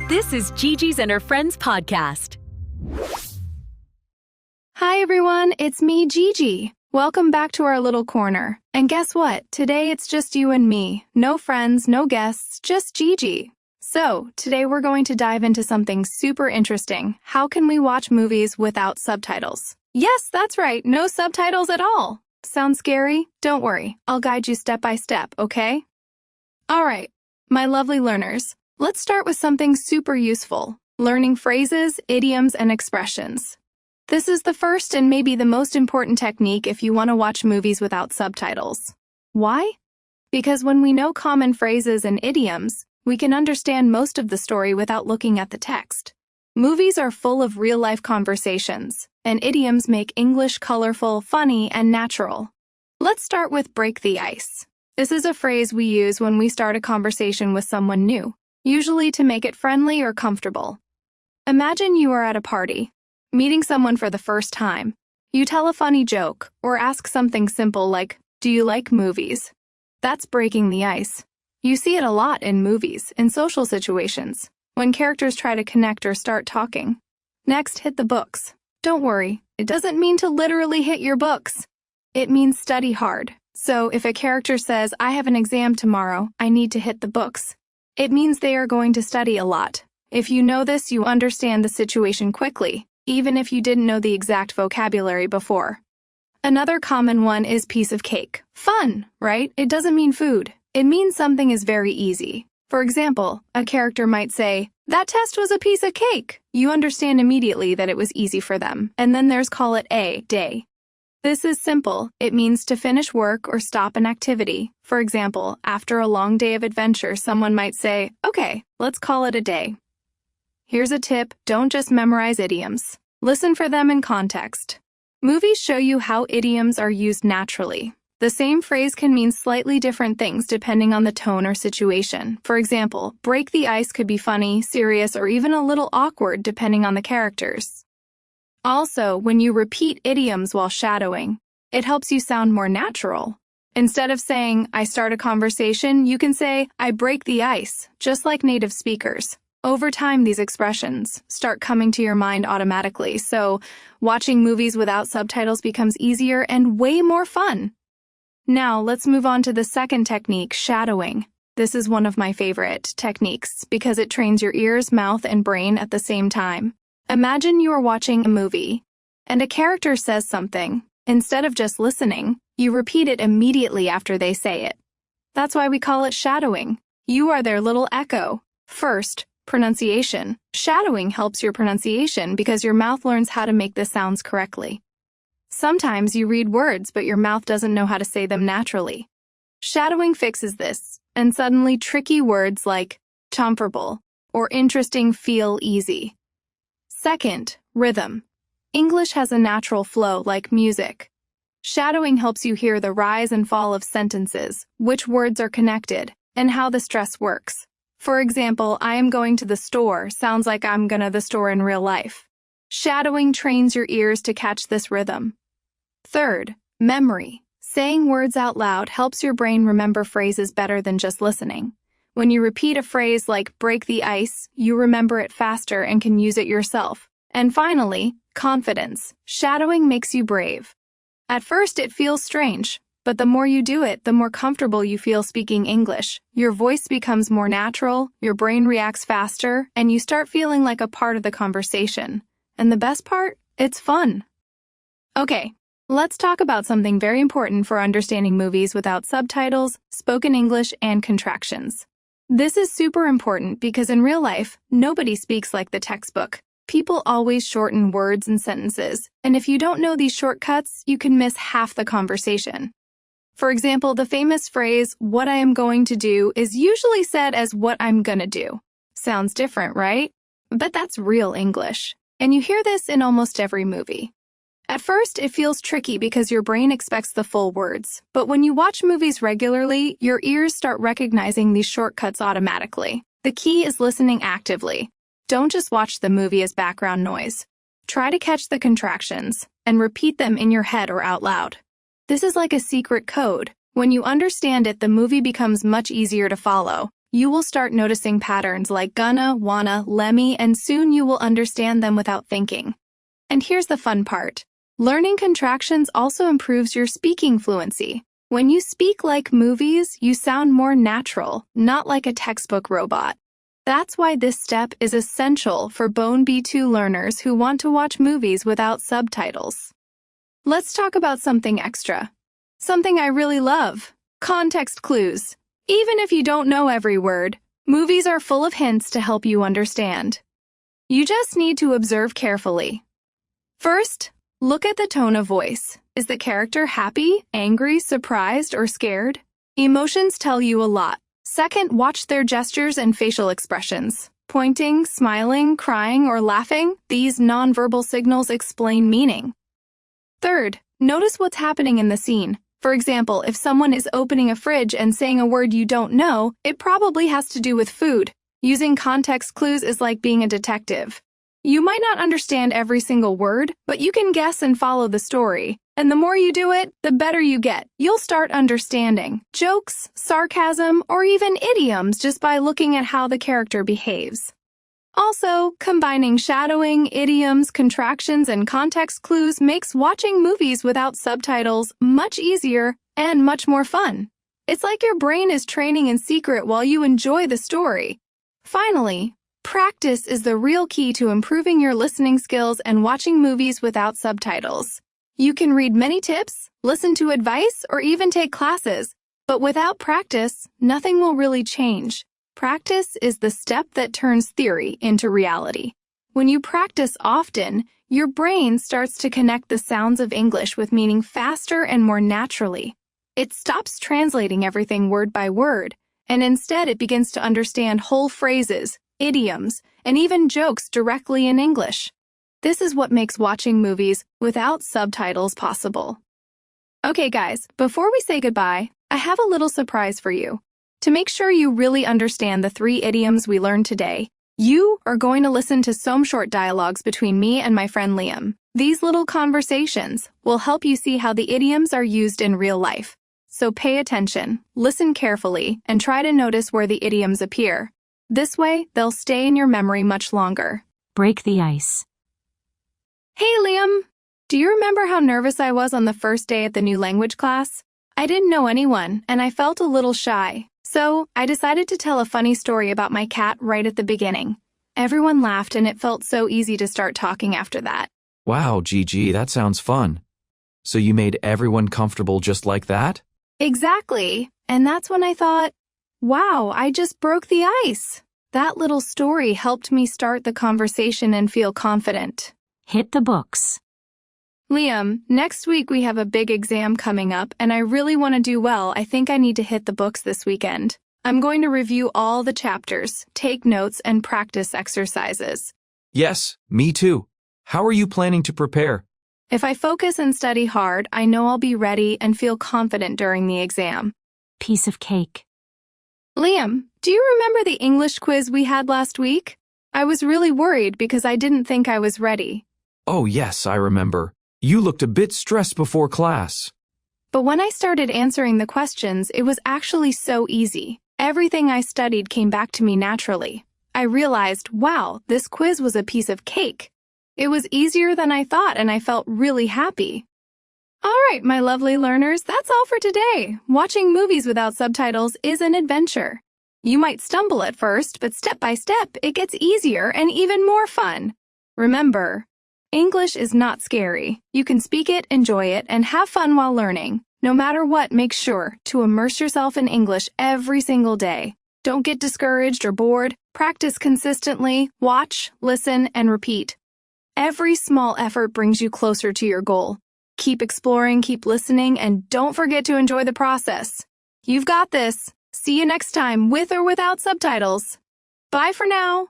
This is Gigi's and her friends podcast. Hi everyone, it's me, Gigi. Welcome back to our little corner. And guess what? Today it's just you and me. No friends, no guests, just Gigi. So, today we're going to dive into something super interesting. How can we watch movies without subtitles? Yes, that's right, no subtitles at all. Sounds scary? Don't worry, I'll guide you step by step, okay? Alright, my lovely learners, let's start with something super useful. Learning phrases, idioms, and expressions. This is the first and maybe the most important technique if you want to watch movies without subtitles. Why? Because when we know common phrases and idioms, we can understand most of the story without looking at the text. Movies are full of real-life conversations, and idioms make English colorful, funny, and natural. Let's start with break the ice. This is a phrase we use when we start a conversation with someone new, usually to make it friendly or comfortable. Imagine you are at a party, meeting someone for the first time. You tell a funny joke or ask something simple like, "Do you like movies?" That's breaking the ice. You see it a lot in movies, in social situations, when characters try to connect or start talking. Next, hit the books. Don't worry, it doesn't mean to literally hit your books. It means study hard. So if a character says, "I have an exam tomorrow, I need to hit the books," it means they are going to study a lot. If you know this, you understand the situation quickly, even if you didn't know the exact vocabulary before. Another common one is piece of cake. Fun, right? It doesn't mean food. It means something is very easy. For example, a character might say, "That test was a piece of cake." You understand immediately that it was easy for them. And then there's call it a day. This is simple. It means to finish work or stop an activity. For example, after a long day of adventure, someone might say, "Okay, let's call it a day." Here's a tip, don't just memorize idioms. Listen for them in context. Movies show you how idioms are used naturally. The same phrase can mean slightly different things depending on the tone or situation. For example, break the ice could be funny, serious, or even a little awkward depending on the characters. Also, when you repeat idioms while shadowing, it helps you sound more natural. Instead of saying, "I start a conversation," you can say, "I break the ice," just like native speakers. Over time, these expressions start coming to your mind automatically, so watching movies without subtitles becomes easier and way more fun. Now, let's move on to the second technique, shadowing. This is one of my favorite techniques because it trains your ears, mouth, and brain at the same time. Imagine you are watching a movie, and a character says something. Instead of just listening, you repeat it immediately after they say it. That's why we call it shadowing. You are their little echo. First, pronunciation. Shadowing helps your pronunciation because your mouth learns how to make the sounds correctly. Sometimes you read words, but your mouth doesn't know how to say them naturally. Shadowing fixes this, and suddenly tricky words like comfortable or interesting feel easy. Second, rhythm. English has a natural flow like music. Shadowing helps you hear the rise and fall of sentences, which words are connected, and how the stress works. For example, "I am going to the store" sounds like "I'm gonna the store" in real life. Shadowing trains your ears to catch this rhythm. Third, memory. Saying words out loud helps your brain remember phrases better than just listening. When you repeat a phrase like "break the ice," you remember it faster and can use it yourself. And finally, confidence. Shadowing makes you brave. At first, it feels strange. But the more you do it, the more comfortable you feel speaking English. Your voice becomes more natural, your brain reacts faster, and you start feeling like a part of the conversation. And the best part? It's fun. Okay, let's talk about something very important for understanding movies without subtitles, spoken English, and contractions. This is super important because in real life, nobody speaks like the textbook. People always shorten words and sentences, and if you don't know these shortcuts, you can miss half the conversation. For example, the famous phrase, "what I am going to do," is usually said as "what I'm gonna do." Sounds different, right? But that's real English. And you hear this in almost every movie. At first, it feels tricky because your brain expects the full words. But when you watch movies regularly, your ears start recognizing these shortcuts automatically. The key is listening actively. Don't just watch the movie as background noise. Try to catch the contractions and repeat them in your head or out loud. This is like a secret code. When you understand it, the movie becomes much easier to follow. you will start noticing patterns like gonna, wanna, lemme, and soon you will understand them without thinking. And here's the fun part. Learning contractions also improves your speaking fluency. When you speak like movies, you sound more natural, not like a textbook robot. That's why this step is essential for B1-B2 learners who want to watch movies without subtitles. Let's talk about something extra. Something I really love. Context clues. Even if you don't know every word, movies are full of hints to help you understand. You just need to observe carefully. First, look at the tone of voice. Is the character happy, angry, surprised, or scared? Emotions tell you a lot. Second, watch their gestures and facial expressions. Pointing, smiling, crying, or laughing, these nonverbal signals explain meaning. Third, notice what's happening in the scene. For example, if someone is opening a fridge and saying a word you don't know, it probably has to do with food. Using context clues is like being a detective. You might not understand every single word, but you can guess and follow the story. And the more you do it, the better you get. You'll start understanding jokes, sarcasm, or even idioms just by looking at how the character behaves. Also, combining shadowing, idioms, contractions, and context clues makes watching movies without subtitles much easier and much more fun. It's like your brain is training in secret while you enjoy the story. Finally, practice is the real key to improving your listening skills and watching movies without subtitles. You can read many tips, listen to advice, or even take classes, but without practice, nothing will really change. Practice is the step that turns theory into reality. When you practice often, your brain starts to connect the sounds of English with meaning faster and more naturally. It stops translating everything word by word, and instead it begins to understand whole phrases, idioms, and even jokes directly in English. This is what makes watching movies without subtitles possible. Okay, guys, before we say goodbye, I have a little surprise for you. To make sure you really understand the 3 idioms we learned today, you are going to listen to some short dialogues between me and my friend Liam. These little conversations will help you see how the idioms are used in real life. So pay attention, listen carefully, and try to notice where the idioms appear. This way, they'll stay in your memory much longer. Break the ice. Hey, Liam! Do you remember how nervous I was on the first day at the new language class? I didn't know anyone, and I felt a little shy. So, I decided to tell a funny story about my cat right at the beginning. Everyone laughed, and it felt so easy to start talking after that. Wow, Gigi, that sounds fun. So you made everyone comfortable just like that? Exactly. And that's when I thought, wow, I just broke the ice. That little story helped me start the conversation and feel confident. Hit the books. Liam, next week we have a big exam coming up, and I really want to do well. I think I need to hit the books this weekend. I'm going to review all the chapters, take notes, and practice exercises. Yes, me too. How are you planning to prepare? If I focus and study hard, I know I'll be ready and feel confident during the exam. Piece of cake. Liam, do you remember the English quiz we had last week? I was really worried because I didn't think I was ready. Oh yes, I remember. You looked a bit stressed before class. But when I started answering the questions, it was actually so easy. Everything I studied came back to me naturally. I realized, wow, this quiz was a piece of cake. It was easier than I thought, and I felt really happy. All right, my lovely learners, that's all for today. Watching movies without subtitles is an adventure. You might stumble at first, but step by step, it gets easier and even more fun. Remember, English is not scary. You can speak it, enjoy it, and have fun while learning. No matter what, make sure to immerse yourself in English every single day. Don't get discouraged or bored. Practice consistently, watch, listen, and repeat. Every small effort brings you closer to your goal. Keep exploring, keep listening, and don't forget to enjoy the process. You've got this. See you next time, with or without subtitles. Bye for now.